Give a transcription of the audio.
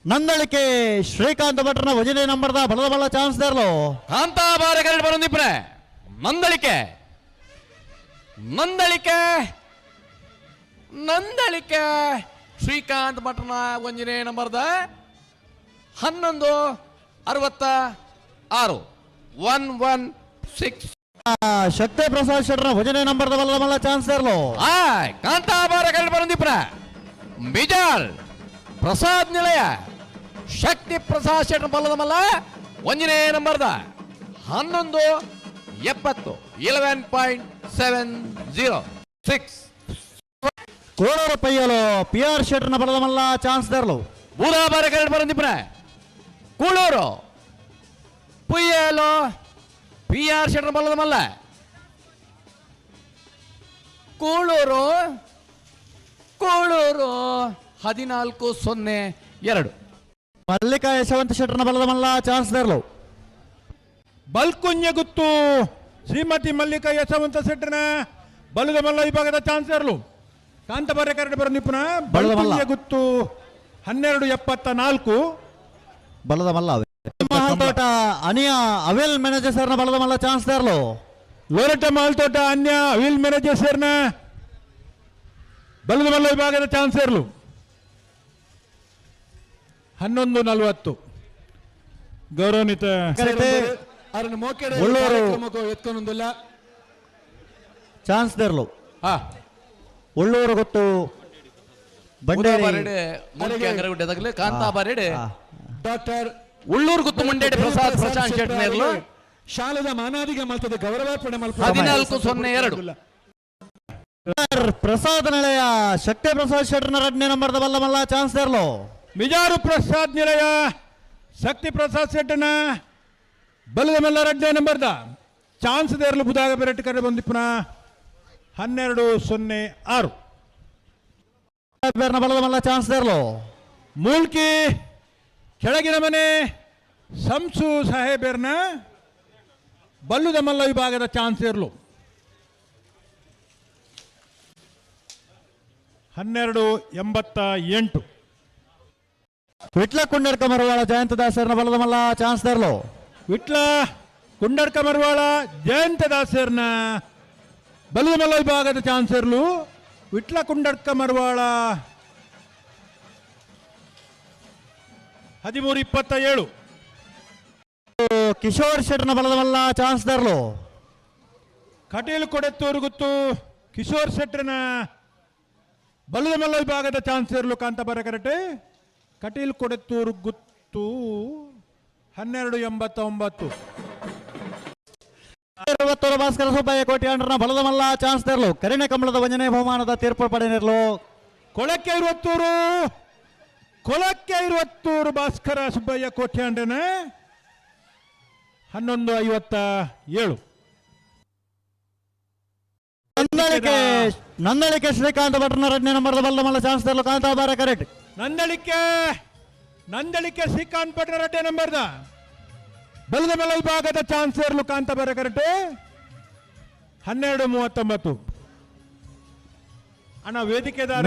ನಂದಳಿಕೆ ಶ್ರೀಕಾಂತ್ ಭಟ್ರನ ವಜನೆ ನಂಬರ್ದ ಬಲದ ಬಲ್ಲ ಚಾನ್ಸ್ ದೇರ್ಲು ಕಾಂತ ಬಾರೆ ಕರೆಕ್ಟ್ ಬರೋದಿಪ್ರೆ ನಂದಳಿಕೆ ನಂದಳಿಕೆ ನಂದಳಿಕೆ ಶ್ರೀಕಾಂತ್ ಭಟ್ರನ ವಂಜನೆ ನಂಬರ್ದ 1166 116 ಶಕ್ತಿ ಪ್ರಸಾದ್ ಶೆಟ್ರನ ವಜನೆ ನಂಬರ್ದ ಬಲದ ಬಲ್ಲ ಚಾನ್ಸ್ ದೇರ್ಲು ಕಾಂತ ಬಾರೆ ಕರೆಕ್ಟ್ ಬರೋದಿಪ್ರೆ ಬಿಜಾಲ್ ಪ್ರಸಾದ್ ನಿಲಯ ಶಕ್ತಿ ಪ್ರಸಾದ್ ಶೆಟ್ರ ಬಲ್ಲದ ಮಲ್ಲ ಒಂಜನೇ ನಂಬರ್ದ 1170 11.706 ಕೋಳೂರು ಪಯ್ಯಲು ಪಿ ಆರ್ ಶೆಟ್ರನ ಬಲದ ಮಲ್ಲ ಚಾನ್ಸ್ ದೇರ್ಲು ಬೂದಾ ಬಾರೆ ಕರೆಕ್ಟ್ ಬರೋದಿಪ್ರೆ ಕೂಳೂರು ಪುಯ್ಯಲು ಪಿ ಆರ್ ಶೆಟ್ರ ಬಲ್ಲದ ಮಲ್ಲ ಕೂಳೂರು ಕೂಳೂರು 1402 ಮಲ್ಲಿಕಾ ಯಶವಂತ ಶೆಟ್ರನ ಬಲದ ಮಲ್ಲ ಚಾನ್ಸ್ ದೇರ್ಲು ಬಲ್ಕುಂಜ ಗುತ್ತು ಶ್ರೀಮತಿ ಮಲ್ಲಿಕಾ ಯಶವಂತ ಶೆಟ್ಟನ ಬಲದ ಮಲ್ಲ ವಿಭಾಗದ ಚಾನ್ಸ್ ಇರಲು ಕಾಂತಬಾರೆ ಕರಡಿ ಬರೋ ನಿಪುಣ ಬಲ್ಕುಂಜ ಗುತ್ತು 1274 ಬಲದ ಮಲ್ಲ ಮಹಾಲ್ತೋಟ ಅನಿಯ ಅವಿಲ್ ಮ್ಯಾನೇಜರ್ ಸರ್ನ ಬಲದ ಮಲ್ಲ ಚಾನ್ಸ್ ದೇರ್ಲು ಲೋರಟ ಮಾಲ್ತೋಟ ಅನ್ಯ ಅವಿಲ್ ಮ್ಯಾನೇಜರ್ ಸರ್ನ ಬಲದ ಮಲ್ಲ ವಿಭಾಗದ ಚಾನ್ಸ್ ಇರಲು 1140 ಗೌರವಾನ್ವಿತ ಉಳ್ಳೂರು ಚಾನ್ಸ್ ದೇರ್ಲು ಉಳ್ಳೂರು ಗೊತ್ತು ಬಂಡೇರಿ ಕಾಂತಾ ಬಾರೆಡೆ ಡಾಕ್ಟರ್ ಉಳ್ಳೂರು ಗುತ್ತು ಮಂಡೇಡಿ ಪ್ರಸಾದ್ ಪ್ರಶಾಂತ್ ಶೆಟ್ನೇರ್ಲು ಶಾಲದ ಮಾನಾದಿಗೆ ಮಲ್ತದೆ ಗೌರವಾರ್ಪಣೆ 1402 ಪ್ರಸಾದ್ ನಿಲಯ ಶಕ್ತಿ ಪ್ರಸಾದ್ ಶೆಟ್ರನ ಎರಡನೇ ನಂಬರ್ದ ಬಲ್ಲ ಮಲ್ಲ ಚಾನ್ಸ್ ದೇರ್ಲು ಮಿಜಾರು ಪ್ರಸಾದ್ ನಿಲಯ ಶಕ್ತಿ ಪ್ರಸಾದ್ ಶೆಟ್ಟನ ಬಲದ ಮಲ್ಲ ಎರಡನೇ ನಂಬರ್ದ ಚಾನ್ಸ್ ದೇರ್ಲು ಬುದಾಗ ಬೆರಟ್ಟು ಕರೆ ಬಂದಿಪ್ಪನ 1206 ಬಲದ ಮಲ್ಲ ಚಾನ್ಸ್ ದೇರ್ಲು ಮೂಲ್ಕಿ ಕೆಳಗಿನ ಮನೆ ಸಂಸು ಸಾಹೇಬರ್ನ ಬಲ್ಲುದ ಮಲ್ಲ ವಿಭಾಗದ ಚಾನ್ಸ್ ಇರಲು 1288 ವಿಟ್ಲ ಕುಂಡರ್ಕ ಮರವಾಳ ಜಯಂತ ದಾಸರ್ನ ಬಲದ ಮಲ್ಲ ಚಾನ್ಸ್ ದೇರ್ಲು ವಿಟ್ಲ ಕುಂಡಡ್ಕ ಮರವಾಳ ಜಯಂತ ದಾಸರ್ನ ಬಲದ ಮಲ್ಲ ವಿಭಾಗದ ಚಾನ್ಸ್ ಇರಲು ವಿಟ್ಲ ಕುಂಡಡ್ಕ ಮರವಾಳ 1327 ಕಿಶೋರ್ ಶೆಟ್ರನ ಬಲದ ಮಲ್ಲ ಚಾನ್ಸ್ ದೇರ್ಲು ಕಟೀಲು ಕೊಡೆತ್ತೂರು ಗುತ್ತು ಕಿಶೋರ್ ಶೆಟ್ರನ ಬಲದ ಮಲ್ಲ ವಿಭಾಗದ ಚಾನ್ಸ್ ಇರಲು ಕಾಂತ ಬರ ಕರೆಕ್ಟ್ ಕಟೀಲ್ ಕೊಡೆತ್ತೂರು ಗುತ್ತು 1289 ಭಾಸ್ಕರ ಸುಬ್ಬಯ್ಯ ಕೋಟ್ಯಾಂಡ್ರನ ಬಲದ ಮಲ್ಲ ಚಾನ್ಸ್ ದೇರ್ಲು ಕರಿಣೆ ಕಮಲದ ವಂಜನೆ ಬಹುಮಾನದ ತೀರ್ಪು ಪಡೆದಿರಲು ಕೊಳಕ್ಕೆ 20 ಭಾಸ್ಕರ ಸುಬ್ಬಯ್ಯ ಕೋಟ್ಯಾಂಡ್ರನ 1157 ನಂದಳಿಕೆ ಶ್ರೀಕಾಂತ್ ಭಟ್ರನ ಎರಡನೇ ನಂಬರ್ದ ಬಲದ ಮಲ್ಲ ಚಾನ್ಸ್ ದೇರ್ಲು ಕಾಂತ ಬಾರ ಕರೆಕ್ಟ್ ನಂದಳಿಕೆ ಶ್ರೀಕಾಂತ್ ಭಟ್ರ ಎರಡನೇ ನಂಬರ್ದ ಬಲದ ಮಲ್ಲ ವಿಭಾಗದ ಚಾನ್ಸ್ ಇರಲು ಕಾಂತ ಬರ ಕರೆಕ್ಟ್ 1239 ಅಣ್ಣ ವೇದಿಕೆದಾರ